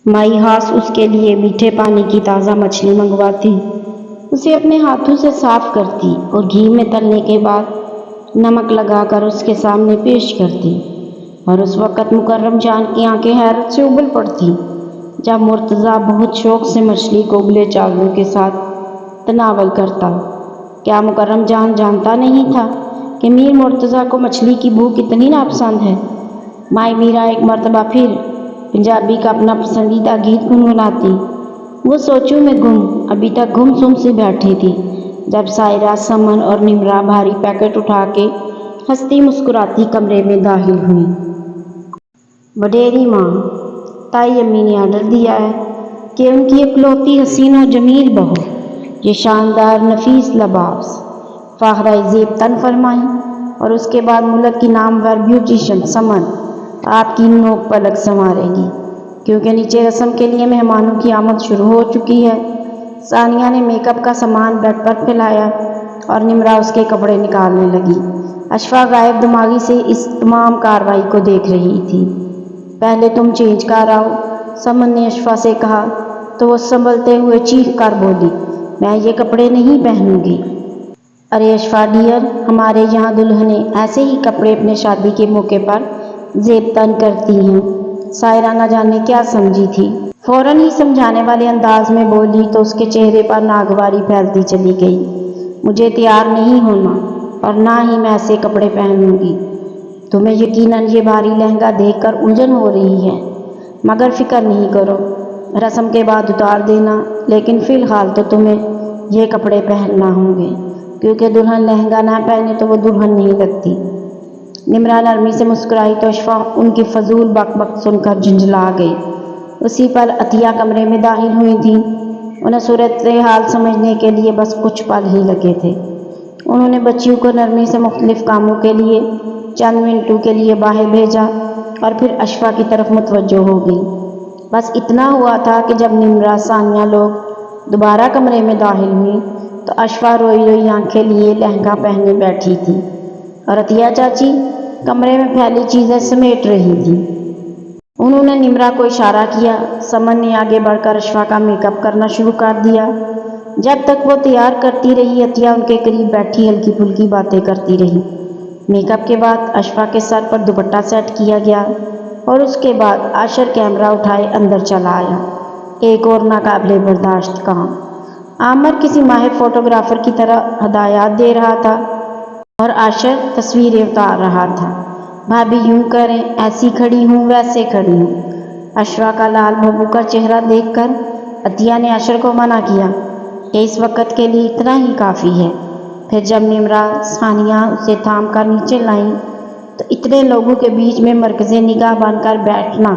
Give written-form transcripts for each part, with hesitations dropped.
مائی ہاس اس کے لیے میٹھے پانی کی تازہ مچھلی منگواتی، اسے اپنے ہاتھوں سے صاف کرتی اور گھی میں تلنے کے بعد نمک لگا کر اس کے سامنے پیش کرتی، اور اس وقت مکرم جان کی آنکھیں حیرت سے اگل پڑتی جب مرتضیٰ بہت شوق سے مچھلی کو ابلے چاولوں کے ساتھ تناول کرتا۔ کیا مکرم جان جانتا نہیں تھا کہ میر مرتضیٰ کو مچھلی کی بو کتنی ناپسند ہے؟ مائی میرا ایک مرتبہ پھر پنجابی کا اپنا پسندیدہ گیت گنگناتی، وہ سوچوں میں گم ابھی تک گم سم سے بیٹھی تھی جب سائرہ، سمن اور نمرا بھاری پیکٹ اٹھا کے ہنستی مسکراتی کمرے میں داخل ہوئی۔ وڈیری ماں، تائی امی نے آرڈر دیا ہے کہ ان کی اکلوتی حسین و جمیل بہو، یہ شاندار نفیس لباس فاخرہ زیب تن فرمائیں، اور اس کے بعد ملک کی نامور بیوٹیشن سمن آپ کی نوک پلک سنوارے گی، کیونکہ نیچے رسم کے لیے مہمانوں کی آمد شروع ہو چکی ہے۔ ثانیہ نے میک اپ کا سامان بیڈ پر پھیلایا اور نمرا اس کے کپڑے نکالنے لگی۔ اشفاق غائب دماغی سے اس تمام کارروائی کو دیکھ رہی تھی۔ پہلے تم چینج کر آؤ، سمن نے اشفاق سے کہا تو وہ سنبھلتے ہوئے چیخ کر بولی، میں یہ کپڑے نہیں پہنوں گی۔ ارے اشفاق ڈیئر، ہمارے یہاں دلہنیں ایسے ہی کپڑے اپنے شادی کے موقع پر زیب تن کرتی ہیں۔ سائرہ نہ جانے کیا سمجھی تھی، فوراً ہی سمجھانے والے انداز میں بولی تو اس کے چہرے پر ناگواری پھیلتی چلی گئی۔ مجھے تیار نہیں ہونا اور نہ ہی میں ایسے کپڑے پہنوں گی۔ تمہیں یقیناً یہ بھاری لہنگا دیکھ کر الجھن ہو رہی ہے، مگر فکر نہیں کرو، رسم کے بعد اتار دینا، لیکن فی الحال تو تمہیں یہ کپڑے پہننا ہوں گے، کیونکہ دلہن لہنگا نہ پہنے تو وہ دلہن نہیں لگتی۔ نمرا نرمی سے مسکرائی تو اشفاق ان کی فضول بک بک سن کر جھنجھلا گئی۔ اسی پل عطیہ کمرے میں داخل ہوئی تھیں۔ انہیں صورتحال سمجھنے کے لیے بس کچھ پل ہی لگے تھے۔ انہوں نے بچیوں کو نرمی سے مختلف کاموں کے لیے چند منٹوں کے لیے باہر بھیجا اور پھر اشفاق کی طرف متوجہ ہو گئی۔ بس اتنا ہوا تھا کہ جب نمرا، ثانیہ لوگ دوبارہ کمرے میں داخل ہوئی تو اشفاق روئی روئی آنکھیں لیے لہنگا پہنے بیٹھی تھی اور عطیہ چاچی کمرے میں پھیلی چیزیں سمیٹ رہی تھی۔ انہوں نے نمرا کو اشارہ کیا۔ سمن نے آگے بڑھ کر اشفاق کا میک اپ کرنا شروع کر دیا۔ جب تک وہ تیار کرتی رہی، عطیہ ان کے قریب بیٹھی ہلکی پھلکی باتیں کرتی رہی۔ میک اپ کے بعد اشفاق کے سر پر دوپٹہ سیٹ کیا گیا اور اس کے بعد عاشر کیمرہ اٹھائے اندر چلا آیا۔ ایک اور ناقابل برداشت کام، عامر کسی ماہر فوٹوگرافر کی طرح ہدایات دے رہا تھا اور عاشر تصویریں اتار رہا تھا۔ بھابھی یوں کریں، ایسی کھڑی ہوں، ویسے کھڑی ہوں۔ اشفاق کا لال بھبو کا چہرہ دیکھ کر عطیہ نے عاشر کو منع کیا کہ اس وقت کے لیے اتنا ہی کافی ہے۔ پھر جب نمرا، ثانیہ اسے تھام کر نیچے لائیں تو اتنے لوگوں کے بیچ میں مرکز نگاہ بن کر بیٹھنا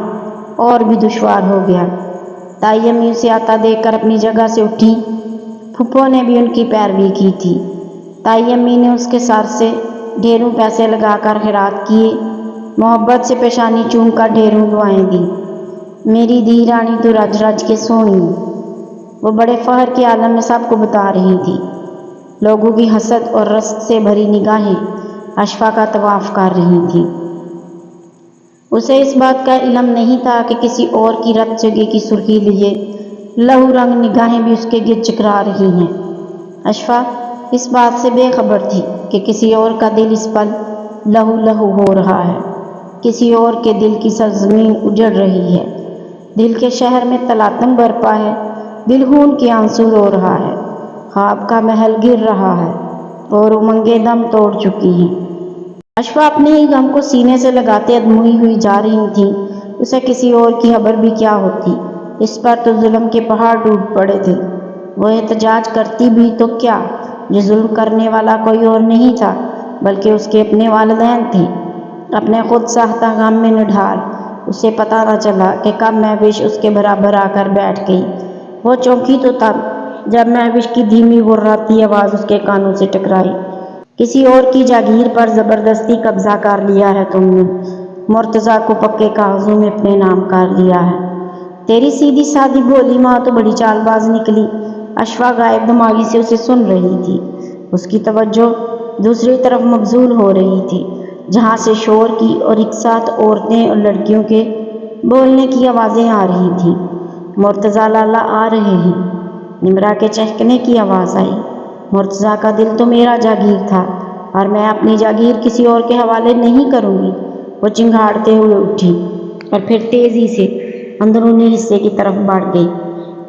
اور بھی دشوار ہو گیا۔ تائی امی اسے آتا دیکھ کر اپنی جگہ سے اٹھی۔ پھپھو نے بھی ان کی پیروی کی تھی۔ تائی امی نے اس کے سر سے ڈھیروں پیسے لگا کر خیرات کیے، محبت سے پیشانی چوم کر ڈھیروں دعائیں دیں۔ میری دھی رانی تو رج رج کے سونی، وہ بڑے فخر کے عالم میں سب کو بتا رہی تھی۔ لوگوں کی حسد اور رشک سے بھری نگاہیں اشفاق کا طواف کر رہی تھیں۔ اسے اس بات کا علم نہیں تھا کہ کسی اور کی رت جگہ کی سرخی لیے لہو رنگ نگاہیں بھی اس کے گرد چکرا رہی ہیں۔ اشفاق اس بات سے بے خبر تھی کہ کسی اور کا دل اس پل لہو لہو ہو رہا ہے، کسی اور کے دل کی سرزمین اجڑ رہی ہے، دل کے شہر میں تلاطم برپا ہے، دل خون کے آنسو رو رہا ہے، خواب کا محل گر رہا ہے اور امنگیں دم توڑ چکی ہیں۔ اشفاق اپنے ہی غم کو سینے سے لگاتے ادموئی ہوئی جا رہی تھیں۔ اسے کسی اور کی خبر بھی کیا ہوتی، اس پر تو ظلم کے پہاڑ ٹوٹ پڑے تھے۔ وہ احتجاج کرتی بھی تو کیا، یہ ظلم کرنے والا کوئی اور نہیں تھا بلکہ اس کے اپنے والدین تھے، اپنے خود ساختہ غم میں نڈھال۔ اسے پتہ نہ چلا کہ کب مہوش اس کے برابر آ کر بیٹھ گئی۔ وہ چونکی تو تب جب مہوش کی دھیمی غراتی آواز اس کے کانوں سے ٹکرائی، کسی اور کی جاگیر پر زبردستی قبضہ کر لیا ہے تم نے، مرتضیٰ کو پکے کاغذوں میں اپنے نام کر لیا ہے۔ تیری سیدھی سادھی بھولی ماں تو بڑی چال باز نکلی۔ اشفاق غائب دماغی سے اسے سن رہی تھی۔ اس کی توجہ دوسری طرف مبذول ہو رہی تھی، جہاں سے شور کی اور ایک ساتھ عورتیں اور لڑکیوں کے بولنے کی آوازیں آ رہی تھیں۔ مرتضیٰ لالا آ رہے ہیں۔ نمرہ کے چہکنے کی آواز آئی۔ مرتضیٰ کا دل تو میرا جاگیر تھا اور میں اپنی جاگیر کسی اور کے حوالے نہیں کروں گی۔ وہ چنگھاڑتے ہوئے اٹھی اور پھر تیزی سے اندرونی حصے کی طرف بڑھ گئی۔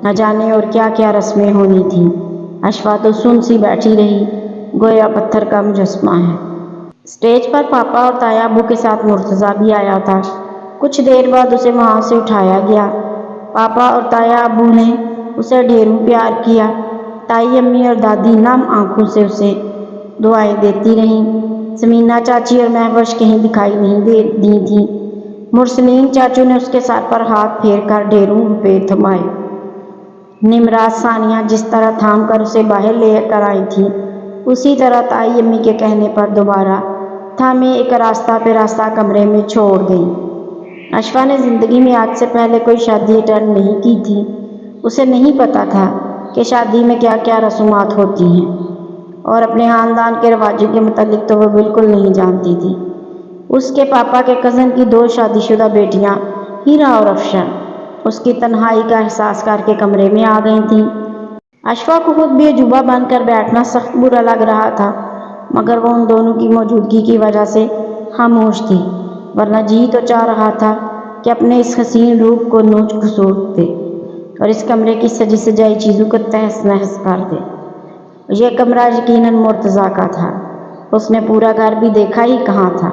نہ جانے اور کیا کیا رسمیں ہونی تھیں۔ اشفا تو سن سی بیٹھی رہی، گویا پتھر کا مجسمہ ہے۔ اسٹیج پر پاپا اور تایا ابو کے ساتھ مرتضیٰ بھی آیا تھا۔ کچھ دیر بعد اسے وہاں سے اٹھایا گیا۔ پاپا اور تایا ابو نے اسے ڈھیروں پیار کیا۔ تائی امی اور دادی نم آنکھوں سے اسے دعائیں دیتی رہیں۔ سمینا چاچی اور مہوش کہیں دکھائی نہیں دی تھیں۔ مرسلین چاچو نے اس کے سر پر ہاتھ پھیر کر ڈھیروں روپے تھمائے۔ نمرات ثانیہ جس طرح تھام کر اسے باہر لے کر آئی تھی، اسی طرح تائی امی کے کہنے پر دوبارہ تھامے ایک راستہ پہ راستہ کمرے میں چھوڑ گئی۔ اشفا نے زندگی میں آج سے پہلے کوئی شادی اٹینڈ نہیں کی تھی۔ اسے نہیں پتا تھا کہ شادی میں کیا کیا رسومات ہوتی ہیں، اور اپنے خاندان کے رواجوں کے متعلق تو وہ بالکل نہیں جانتی تھی۔ اس کے پاپا کے کزن کی 2 شادی شدہ بیٹیاں ہیرا اور افشان اس کی تنہائی کا احساس کر کے کمرے میں آ گئی تھیں۔ اشفا کو خود بھی عجوبہ بن کر بیٹھنا سخت برا لگ رہا تھا، مگر وہ ان دونوں کی موجودگی کی وجہ سے خاموش تھی، ورنہ جی تو چاہ رہا تھا کہ اپنے اس حسین روپ کو نوچ کھسوٹ دے اور اس کمرے کی سجی سجائی چیزوں کو تہس نہس کر دے۔ یہ کمرہ یقیناً مرتضیٰ کا تھا۔ اس نے پورا گھر بھی دیکھا ہی کہاں تھا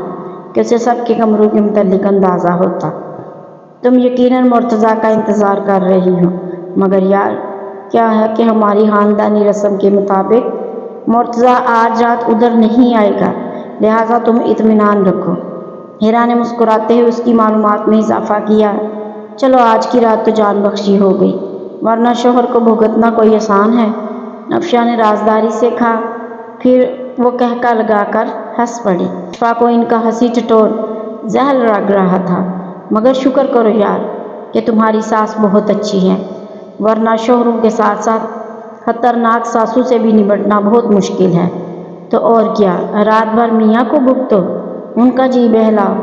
کہ اسے سب کے کمروں کے متعلق اندازہ ہوتا۔ تم یقیناً مرتضیٰ کا انتظار کر رہی ہو، مگر یار کیا ہے کہ ہماری خاندانی رسم کے مطابق مرتضیٰ آج رات ادھر نہیں آئے گا، لہٰذا تم اطمینان رکھو۔ ہیرا نے مسکراتے ہوئے اس کی معلومات میں اضافہ کیا۔ چلو آج کی رات تو جان بخشی ہو گئی، ورنہ شوہر کو بھگتنا کوئی آسان ہے۔ افشا نے رازداری سے کہا، پھر وہ کہکا لگا کر ہنس پڑی۔ اشفا کو ان کا ہنسی ٹھٹول زہر لگ رہا تھا، مگر شکر کرو یار کہ تمہاری ساس بہت اچھی ہے، ورنہ شوہروں کے ساتھ ساتھ خطرناک ساسوں سے بھی نمٹنا بہت مشکل ہے۔ تو اور کیا، رات بھر میاں کو بھگتو، ان کا جی بہلاؤ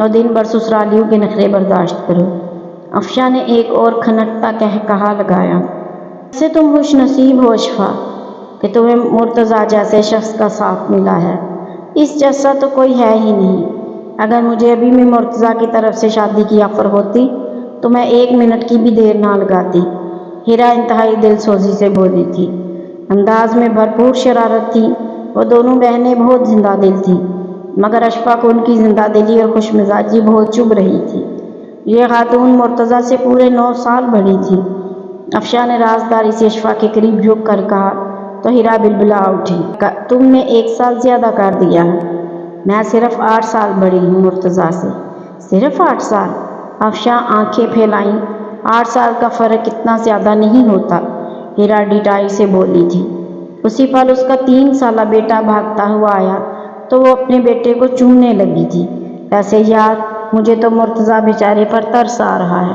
اور دن بھر سسرالیوں کے نخرے برداشت کرو۔ افشا نے ایک اور کھنکتا قہقہا لگایا۔ ویسے تم خوش نصیب ہو اشفا کہ تمہیں مرتضیٰ جیسے شخص کا ساتھ ملا ہے، اس جیسا تو کوئی ہے ہی نہیں۔ اگر مجھے ابھی میں مرتضیٰ کی طرف سے شادی کی آفر ہوتی تو میں 1 منٹ کی بھی دیر نہ لگاتی۔ ہیرا انتہائی دل سوزی سے بولی تھی، انداز میں بھرپور شرارت تھی۔ وہ دونوں بہنیں بہت زندہ دل تھیں، مگر اشفا کو ان کی زندہ دلی اور خوش مزاجی بہت چبھ رہی تھی۔ یہ خاتون مرتضیٰ سے پورے 9 سال بڑی تھی۔ افشا نے رازداری سے اشفا کے قریب جھک کر کہا تو ہیرا بلبلا اٹھی۔ تم نے 1 سال زیادہ کر دیا ہے، میں صرف 8 سال بڑی ہوں مرتضیٰ سے۔ صرف 8 سال؟ افشا آنکھیں پھیلائیں۔ 8 سال کا فرق اتنا زیادہ نہیں ہوتا، ہیرا ڈٹائی سے بولی تھی۔ اسی پل اس کا 3 سالہ بیٹا بھاگتا ہوا آیا تو وہ اپنے بیٹے کو چومنے لگی تھی۔ ایسے یار مجھے تو مرتضیٰ بیچارے پر ترس آ رہا ہے،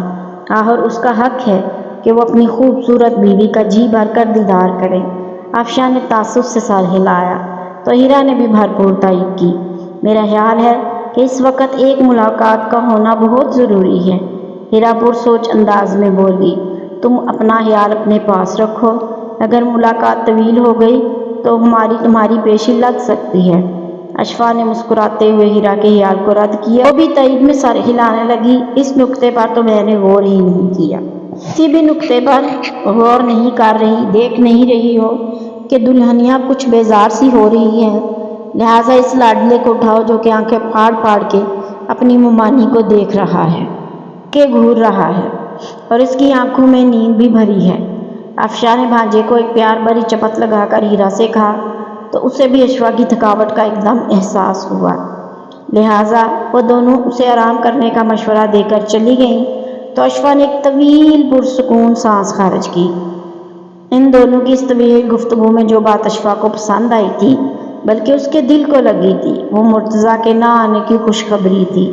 آخر اس کا حق ہے کہ وہ اپنی خوبصورت بیوی کا جی بھر کر دیدار کرے۔ افشا نے تعصب سے سر ہلایا تو ہیرا نے بھی بھرپور تائید کی۔ میرا خیال ہے کہ اس وقت ایک ملاقات کا ہونا بہت ضروری ہے، ہیرا پرسوچ انداز میں بولی۔ تم اپنا خیال اپنے پاس رکھو، اگر ملاقات طویل ہو گئی تو ہماری تمہاری پیشی لگ سکتی ہے۔ اشفا نے مسکراتے ہوئے ہیرا کے خیال کو رد کیا۔ وہ بھی تائید میں سر ہلانے لگی۔ اس نکتے پر تو میں نے غور ہی نہیں کیا۔ کسی بھی نکتے پر غور نہیں کر رہی، دیکھ نہیں رہی ہو کہ دلہنیا کچھ بیزار سی ہو رہی ہے، لہٰذا اس لاڈلے کو اٹھاؤ جو کہ آنکھیں پھاڑ پھاڑ کے اپنی ممانی کو دیکھ رہا ہے، کہ گھور رہا ہے، اور اس کی آنکھوں میں نیند بھی بھری ہے۔ افشا نے بھانجے کو ایک پیار بھری چپت لگا کر ہیرا سے کہا تو اسے بھی اشفا کی تھکاوٹ کا ایک دم احساس ہوا، لہٰذا وہ دونوں اسے آرام کرنے کا مشورہ دے کر چلی گئیں تو اشفا نے ایک طویل پرسکون سانس خارج کی۔ ان دونوں کی اس طویل گفتگو میں جو بات اشفا کو پسند آئی تھی بلکہ اس کے دل کو لگی تھی، وہ مرتضیٰ کے نہ آنے کی خوشخبری تھی۔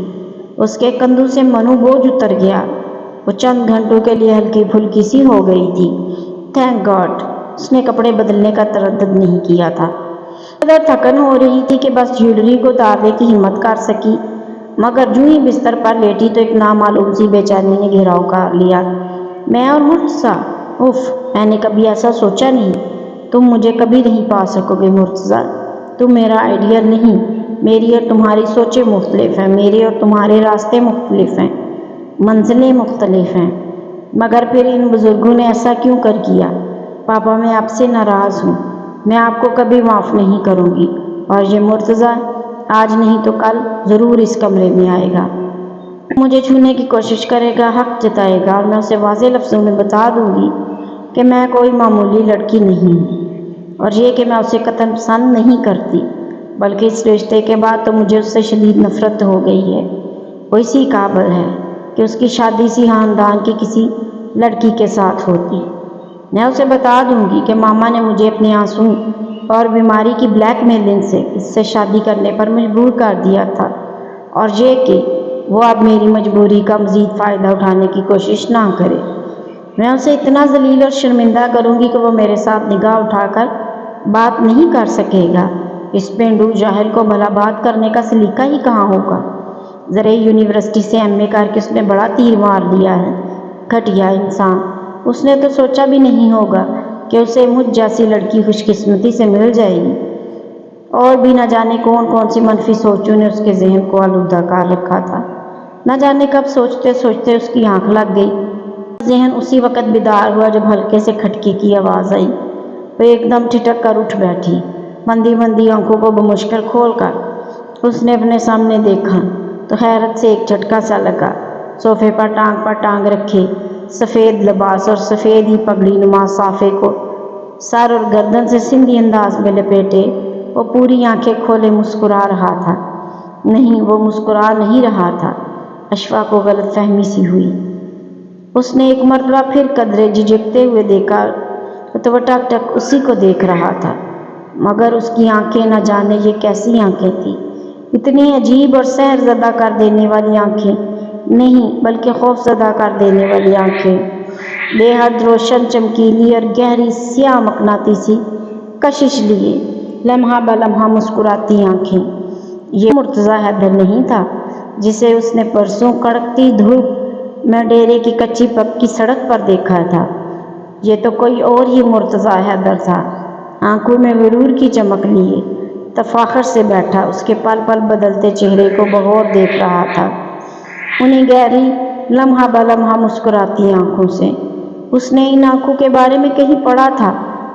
اس کے کندھوں سے منو بوجھ اتر گیا، وہ چند گھنٹوں کے لیے ہلکی پھلکی سی ہو گئی تھی۔ تھینک گاڈ اس نے کپڑے بدلنے کا تردد نہیں کیا تھا۔ قدر تھکن ہو رہی تھی کہ بس جھیلری کو اتارنے کی ہمت کر سکی، مگر جو ہی بستر پر لیٹی تو ایک نامعلوم سی بے چینی نے گھیراؤ کر لیا۔ میں اور مرتضیٰ؟ اف، میں نے کبھی ایسا سوچا نہیں۔ تم مجھے کبھی نہیں پا سکو گے مرتضیٰ، تم میرا آئیڈیل نہیں۔ میری اور تمہاری سوچیں مختلف ہیں، میرے اور تمہارے راستے مختلف ہیں، منزلیں مختلف ہیں، مگر پھر ان بزرگوں نے ایسا کیوں کر کیا؟ پاپا، میں آپ سے ناراض ہوں، میں آپ کو کبھی معاف نہیں کروں گی، اور یہ مرتضیٰ آج نہیں تو کل ضرور اس کمرے میں آئے گا، مجھے چھونے کی کوشش کرے گا، حق جتائے گا، اور میں اسے واضح لفظوں میں بتا دوں گی کہ میں کوئی معمولی لڑکی نہیں ہوں، اور یہ کہ میں اسے قطعاً پسند نہیں کرتی، بلکہ اس رشتے کے بعد تو مجھے اس سے شدید نفرت ہو گئی ہے۔ وہ اسی قابل ہے کہ اس کی شادی اسی خاندان کی کسی لڑکی کے ساتھ ہوتی۔ میں اسے بتا دوں گی کہ ماما نے مجھے اپنے آنسوں اور بیماری کی بلیک میلنگ سے اس سے شادی کرنے پر مجبور کر دیا تھا، اور یہ کہ وہ اب میری مجبوری کا مزید فائدہ اٹھانے کی کوشش نہ کرے۔ میں اسے اتنا ذلیل اور شرمندہ کروں گی کہ وہ میرے ساتھ نگاہ اٹھا کر بات نہیں کر سکے گا۔ اس پینڈو جاہل کو بھلا بات کرنے کا سلیقہ ہی کہاں ہوگا؟ ذرا یونیورسٹی سے MA کر کے اس نے بڑا تیر مار لیا ہے، گھٹیا انسان۔ اس نے تو سوچا بھی نہیں ہوگا کہ اسے مجھ جیسی لڑکی خوش قسمتی سے مل جائے گی، اور بھی نہ جانے کون کون سی منفی سوچوں نے اس کے ذہن کو آلودہ کر رکھا تھا۔ نہ جانے کب سوچتے سوچتے اس کی آنکھ لگ گئی۔ ذہن اسی وقت بیدار ہوا جب ہلکے سے کھٹکے کی آواز آئی۔ وہ ایک دم ٹھٹک کر اٹھ بیٹھی، مندی مندی آنکھوں کو بمشکل کھول کر اس نے اپنے سامنے دیکھا تو حیرت سے ایک جھٹکا سا لگا۔ صوفے پر ٹانگ رکھے سفید لباس اور سفید ہی پگڑی نما صافے کو سر اور گردن سے سندھی انداز میں لپیٹے وہ پوری آنکھیں کھولے مسکرا رہا تھا۔ نہیں، وہ مسکرا نہیں رہا تھا۔ اشفاء کو غلط فہمی سی ہوئی۔ اس نے ایک مرتبہ پھر قدرے جھجکتے ہوئے دیکھا تو وہ ٹک ٹک اسی کو دیکھ رہا تھا، مگر اس کی آنکھیں نہ جانے یہ کیسی آنکھیں تھیں، اتنی عجیب اور سحر زدہ کر دینے والی آنکھیں نہیں بلکہ خوف زدہ کر دینے والی آنکھیں، بے حد روشن، چمکیلی اور گہری سیاہ مقناطیسی کشش لیے لمحہ بلمحہ مسکراتی آنکھیں۔ یہ مرتضیٰ حیدر نہیں تھا جسے اس نے پرسوں کڑکتی دھوپ میں ڈیرے کی کچی پکی سڑک پر دیکھا تھا۔ یہ تو کوئی اور ہی مرتضیٰ حیدر تھا۔ آنکھوں میں غرور کی چمک لیے تفاخر سے بیٹھا اس کے پل پل بدلتے چہرے کو بغور دیکھ رہا تھا، انہیں گہری لمحہ بلمحہ مسکراتی آنکھوں سے۔ اس نے ان آنکھوں کے بارے میں کہیں پڑھا تھا۔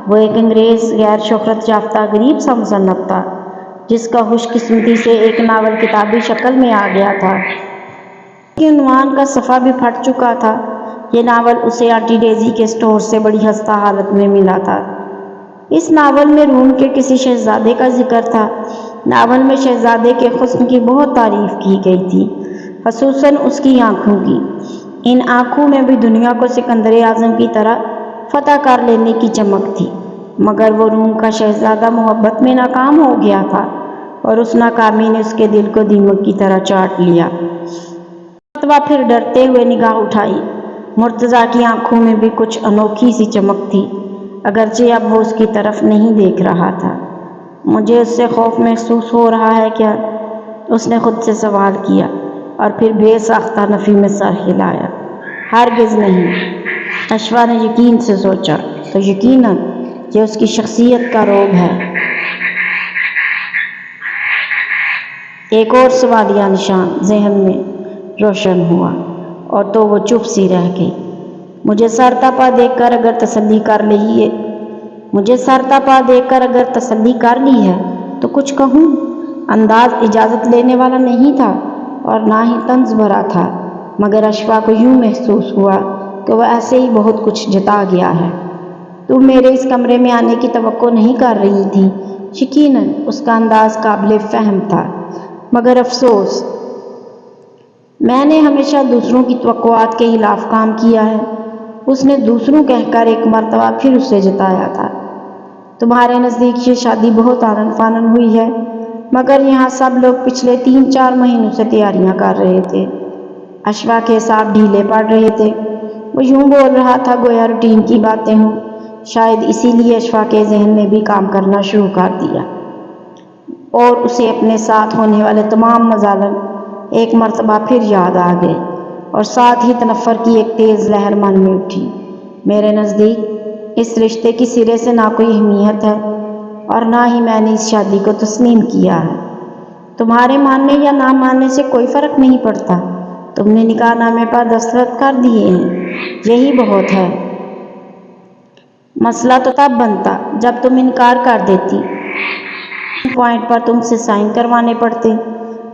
وہ ایک انگریز غیر شہرت یافتہ غریب سا مصنف تھا جس کا خوش قسمتی سے ایک ناول کتابی شکل میں آ گیا تھا۔ اس کے عنوان کا صفحہ بھی پھٹ چکا تھا۔ یہ ناول اسے آنٹی ڈیزی کے اسٹور سے بڑی خستہ حالت میں ملا تھا۔ اس ناول میں روم کے کسی شہزادے کا ذکر تھا۔ ناول میں شہزادے کے حسن کی بہت تعریف کی گئی تھی، خصوصاً اس کی آنکھوں کی۔ ان آنکھوں میں بھی دنیا کو سکندر اعظم کی طرح فتح کر لینے کی چمک تھی، مگر وہ روم کا شہزادہ محبت میں ناکام ہو گیا تھا، اور اس ناکامی نے اس کے دل کو دیمک کی طرح چاٹ لیا۔ مرتبہ پھر ڈرتے ہوئے نگاہ اٹھائی۔ مرتضیٰ کی آنکھوں میں بھی کچھ انوکھی سی چمک تھی، اگرچہ اب وہ اس کی طرف نہیں دیکھ رہا تھا۔ مجھے اس سے خوف محسوس ہو رہا ہے کیا؟ اس نے خود سے سوال کیا، اور پھر بے ساختہ نفی میں سر ہلایا۔ ہرگز نہیں، اشفاء نے یقین سے سوچا، تو یقیناً یہ اس کی شخصیت کا روب ہے۔ ایک اور سوالیہ نشان ذہن میں روشن ہوا، اور تو وہ چپ سی رہ گئی۔ مجھے سر تپا دیکھ کر اگر تسلی کر لی ہے تو کچھ کہوں؟ انداز اجازت لینے والا نہیں تھا اور نہ ہی طنز بھرا تھا، مگر اشفاء کو یوں محسوس ہوا کہ وہ ایسے ہی بہت کچھ جتا گیا ہے۔ تم میرے اس کمرے میں آنے کی توقع نہیں کر رہی تھی۔ یقیناً اس کا انداز قابل فہم تھا، مگر افسوس میں نے ہمیشہ دوسروں کی توقعات کے خلاف کام کیا ہے۔ اس نے دوسروں کہہ کر ایک مرتبہ پھر اسے جتایا تھا۔ تمہارے نزدیک یہ شادی بہت آنن فانن ہوئی ہے، مگر یہاں سب لوگ پچھلے 3-4 مہینوں سے تیاریاں کر رہے تھے۔ اشفاء کے حساب ڈھیلے پڑ رہے تھے۔ وہ یوں بول رہا تھا گویا روٹین کی باتیں ہوں۔ شاید اسی لیے اشفاء کے ذہن نے بھی کام کرنا شروع کر دیا، اور اسے اپنے ساتھ ہونے والے تمام مظالم ایک مرتبہ پھر یاد آ گئے۔ اور ساتھ ہی تنفر کی ایک تیز لہر من میں اٹھی۔ میرے نزدیک اس رشتے کی سرے سے نہ کوئی اہمیت ہے اور نہ ہی میں نے اس شادی کو تسلیم کیا ہے۔ تمہارے ماننے یا نہ ماننے سے کوئی فرق نہیں پڑتا، تم نے نکاح نامے پر دستخط کر دیے ہیں، یہی بہت ہے۔ مسئلہ تو تب بنتا جب تم انکار کر دیتی، پوائنٹ پر تم سے سائن کروانے پڑتے۔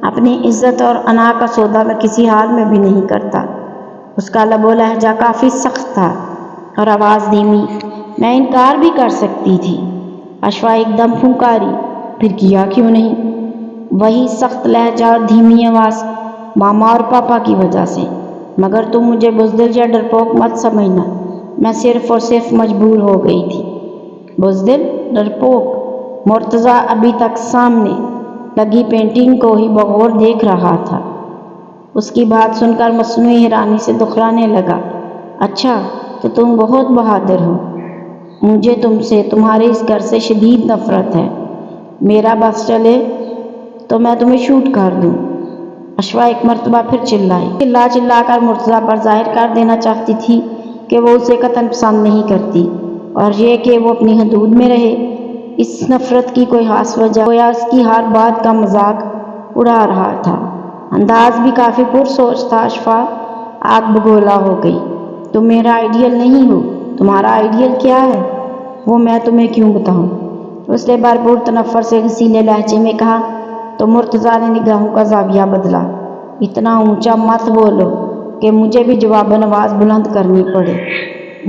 اپنی عزت اور انا کا سودا میں کسی حال میں بھی نہیں کرتا۔ اس کا لب و لہجہ کافی سخت تھا اور آواز دھیمی۔ میں انکار بھی کر سکتی تھی۔ اشفا ایک دم پھنکاری، پھر کیا کیوں نہیں؟ وہی سخت لہجہ اور دھیمی آواز، ماما اور پاپا کی وجہ سے۔ مگر تم مجھے بزدل یا ڈرپوک مت سمجھنا، میں صرف اور صرف مجبور ہو گئی تھی۔ بزدل، ڈرپوک؟ مرتضیٰ ابھی تک سامنے لگی پینٹنگ کو ہی بغور دیکھ رہا تھا۔ اس کی بات سن کر مصنوعی حیرانی سے دکھرانے لگا۔ اچھا تو تم بہت بہادر ہو۔ مجھے تم سے، تمہارے اس گھر سے شدید نفرت ہے۔ میرا بس چلے تو میں تمہیں شوٹ کر دوں۔ اشفا ایک مرتبہ پھر چلائی، چلا چلا کر مرتضیٰ پر ظاہر کر دینا چاہتی تھی کہ وہ اسے قطعاً پسند نہیں کرتی اور یہ کہ وہ اپنی حدود میں رہے۔ اس نفرت کی کوئی خاص وجہ گویا اس کی ہر بات کا مذاق اڑا رہا تھا۔ انداز بھی کافی پرسوچ تھا۔ اشفا آگ بگولا ہو گئی۔ تم میرا آئیڈیل نہیں ہو۔ تمہارا آئیڈیل کیا ہے وہ میں تمہیں کیوں بتاؤں؟ اس نے بھرپور تنفر سے غصیلے لہجے میں کہا۔ تو مرتضیٰ نے نگاہوں کا زاویہ بدلا۔ اتنا اونچا مت بولو کہ مجھے بھی جواباً آواز بلند کرنی پڑے۔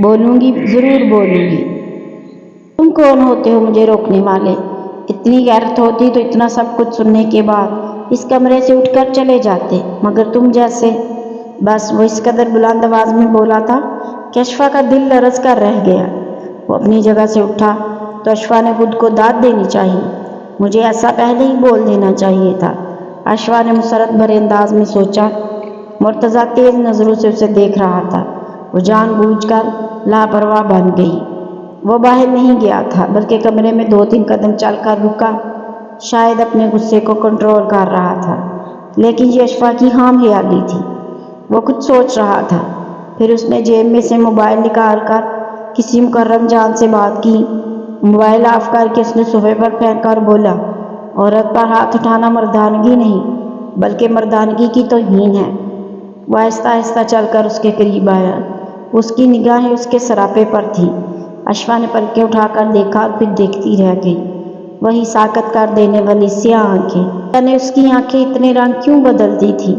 بولوں گی، ضرور بولوں گی۔ تم کون ہوتے ہو مجھے روکنے والے؟ اتنی غیرت ہوتی تو اتنا سب کچھ سننے کے بعد اس کمرے سے اٹھ کر چلے جاتے، مگر تم جیسے۔ بس وہ اس قدر بلند آواز میں بولا تھا کہ اشفا کا دل لرز کر رہ گیا۔ وہ اپنی جگہ سے اٹھا تو اشفا نے خود کو داد دینی چاہیے۔ مجھے ایسا پہلے ہی بول دینا چاہیے تھا، اشفا نے مسرت بھرے انداز میں سوچا۔ مرتضیٰ تیز نظروں سے اسے دیکھ رہا تھا۔ وہ جان بوجھ کر لاپرواہ بن گئی۔ وہ باہر نہیں گیا تھا بلکہ کمرے میں 2-3 قدم چل کر رکا، شاید اپنے غصے کو کنٹرول کر رہا تھا، لیکن یہ اشفا کی خام خیالی تھی۔ وہ کچھ سوچ رہا تھا، پھر اس نے جیب میں سے موبائل نکال کر کسی مکرم جان سے بات کی۔ موبائل آف کر کے اس نے صفحے پر پھینک کر بولا، عورت پر ہاتھ اٹھانا مردانگی نہیں بلکہ مردانگی کی توہین ہے۔ وہ آہستہ آہستہ چل کر اس کے قریب آیا۔ اس کی نگاہیں اس کے سراپے پر تھیں۔ اشفا نے پلکیں اٹھا کر دیکھا اور پھر دیکھتی رہ گئی۔ وہی ساکت کر دینے والی سیاہ آنکھیں، یعنی اس کی آنکھیں اتنے رنگ کیوں بدلتی تھیں؟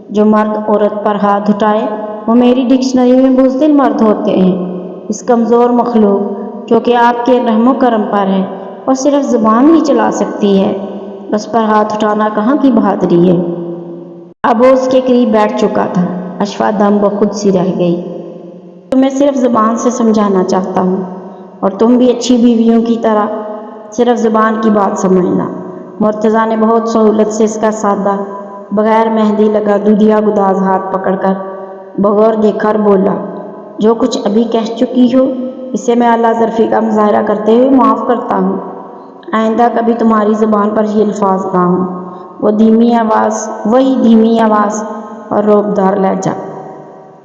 جو مرد عورت پر ہاتھ اٹھائے وہ میری ڈکشنری میں بزدل مرد ہوتے ہیں۔ اس کمزور مخلوق جو کہ آپ کے رحم و کرم پر ہے اور صرف زبان ہی چلا سکتی ہے، اس پر ہاتھ اٹھانا کہاں کی بہادری ہے؟ اب وہ اس کے قریب بیٹھ چکا تھا۔ اشفا دم بخود سی رہ گئی۔ تمہیں صرف زبان سے سمجھانا چاہتا ہوں اور تم بھی اچھی بیویوں کی طرح صرف زبان کی بات سمجھنا۔ مرتضیٰ نے بہت سہولت سے اس کا سادہ، بغیر مہندی لگا دودھیا گداز ہاتھ پکڑ کر بغور دیکھا اور بولا، جو کچھ ابھی کہہ چکی ہو اسے میں اعلیٰ ظرفی کا مظاہرہ کرتے ہوئے معاف کرتا ہوں۔ آئندہ کبھی تمہاری زبان پر یہ الفاظ نہ ہوں۔ وہ دھیمی آواز، وہی دھیمی آواز اور روبدار لہجہ۔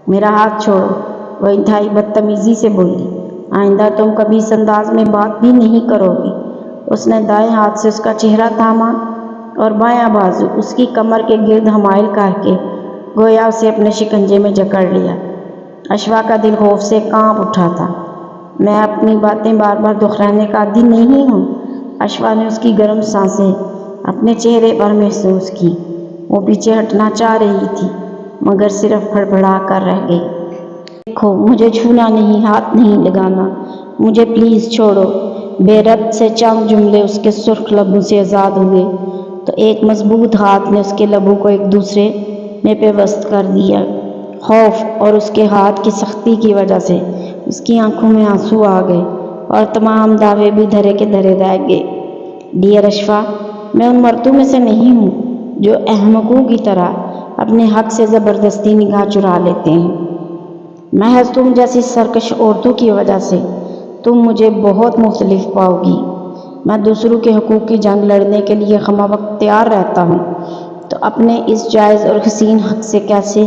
میرا ہاتھ چھوڑو، وہ انتہائی بدتمیزی سے بولی۔ آئندہ تم کبھی اس انداز میں بات بھی نہیں کرو گی۔ اس نے دائیں ہاتھ سے اس کا چہرہ تھاما اور بایاں بازو اس کی کمر کے گرد حمائل کر کے گویا اسے اپنے شکنجے میں جکڑ لیا۔ اشفا کا دل خوف سے کانپ اٹھا تھا۔ میں اپنی باتیں بار بار دہرانے کا عادی نہیں ہوں۔ اشفا نے اس کی گرم سانسیں اپنے چہرے پر محسوس کی۔ وہ پیچھے ہٹنا چاہ رہی تھی مگر صرف پھڑپڑا کر رہ گئی۔ دیکھو، مجھے چھونا نہیں، ہاتھ نہیں لگانا، مجھے پلیز چھوڑو۔ بے ربط سے چند جملے اس کے سرخ لبوں سے آزاد ہوئے تو ایک مضبوط ہاتھ نے اس کے لبوں کو ایک دوسرے میں پیوست کر دیا۔ خوف اور اس کے ہاتھ کی سختی کی وجہ سے اس کی آنکھوں میں آنسو آ گئے اور تمام دعوے بھی دھرے کے دھرے رہ گئے۔ ڈیئر اشفا، میں ان مردوں میں سے نہیں ہوں جو احمقوں کی طرح اپنے حق سے زبردستی نگاہ چرا لیتے ہیں۔ محض تم جیسی سرکش عورتوں کی وجہ سے تم مجھے بہت مختلف پاؤ گی۔ میں دوسروں کے حقوق کی جنگ لڑنے کے لیے خواہ وقت تیار رہتا ہوں، تو اپنے اس جائز اور حسین حق سے کیسے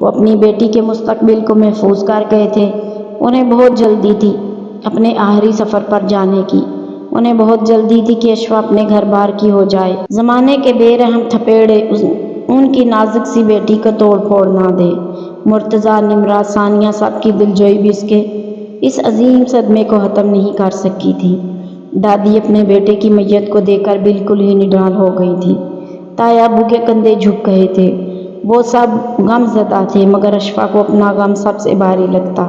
وہ اپنی بیٹی کے مستقبل کو محفوظ کر گئے تھے۔ انہیں بہت جلدی تھی اپنے آخری سفر پر جانے کی۔ انہیں بہت جلدی تھی کہ اشفاء اپنے گھر بار کی ہو جائے۔ زمانے کے بے رحم تھپیڑے ان کی نازک سی بیٹی کو توڑ پھوڑ نہ دے۔ مرتضیٰ، نمرا، ثانیہ، سب کی دلجوئی بھی اس عظیم صدمے کو ختم نہیں کر سکی تھی۔ دادی اپنے بیٹے کی میت کو دیکھ کر بالکل ہی نڈال ہو گئی تھی۔ تایا ابو کے کندھے جھک گئے تھے۔ وہ سب غم زدہ تھے، مگر اشفاء کو اپنا غم سب سے بھاری لگتا۔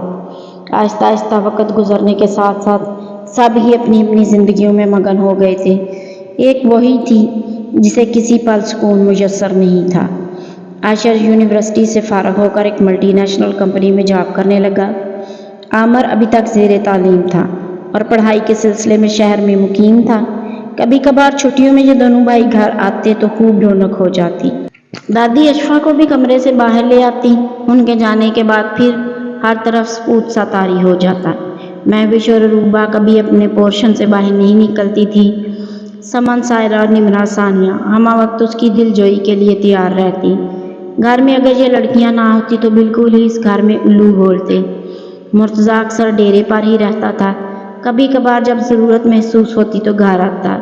آہستہ آہستہ وقت گزرنے کے ساتھ ساتھ سب ہی اپنی اپنی زندگیوں میں مگن ہو گئے تھے۔ ایک وہی تھی جسے کسی پل سکون میسر نہیں تھا۔ عاشر یونیورسٹی سے فارغ ہو کر ایک ملٹی نیشنل کمپنی میں جاب کرنے لگا۔ عامر ابھی تک زیر تعلیم تھا اور پڑھائی کے سلسلے میں شہر میں مقیم تھا۔ کبھی کبھار چھٹیوں میں یہ دونوں بھائی گھر آتے تو خوب رونق ہو جاتی۔ دادی اشفاء کو بھی کمرے سے باہر لے آتی۔ ان کے جانے کے بعد پھر ہر طرف سکوت سا طاری ہو جاتا۔ مہوش اور روبا کبھی اپنے پورشن سے باہر نہیں نکلتی تھی۔ سمن، سائرہ اور نمرا، ثانیہ ہمہ وقت اس کی دل جوئی کے لیے تیار رہتی۔ گھر میں اگر یہ لڑکیاں نہ ہوتی تو بالکل ہی اس گھر میں الو بولتے۔ مرتضیٰ اکثر ڈیرے پر ہی رہتا تھا۔ کبھی کبھار جب ضرورت محسوس ہوتی تو گھر آتا۔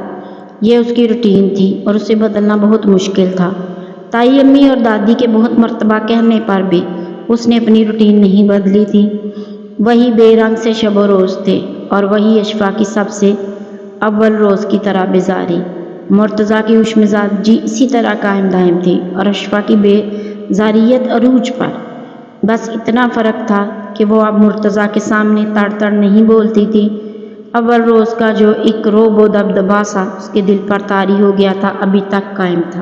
یہ اس کی روٹین تھی اور اسے بدلنا بہت مشکل تھا۔ تائی امی اور دادی کے بہت مرتبہ کہنے پر بھی اس نے اپنی روٹین نہیں بدلی تھی۔ وہی بے رنگ سے شب و روز تھے اور وہی اشفاء کی سب سے اول روز کی طرح بیزاری۔ مرتضیٰ کی خوش مزاجی اسی طرح قائم دائم تھی اور اشفاء کی بیزاریت عروج پر۔ بس اتنا فرق تھا کہ وہ اب مرتضیٰ کے سامنے تڑ تڑ نہیں بولتی تھی۔ اول روز کا جو ایک روب و دبدبا سا اس کے دل پر طاری ہو گیا تھا ابھی تک قائم تھا۔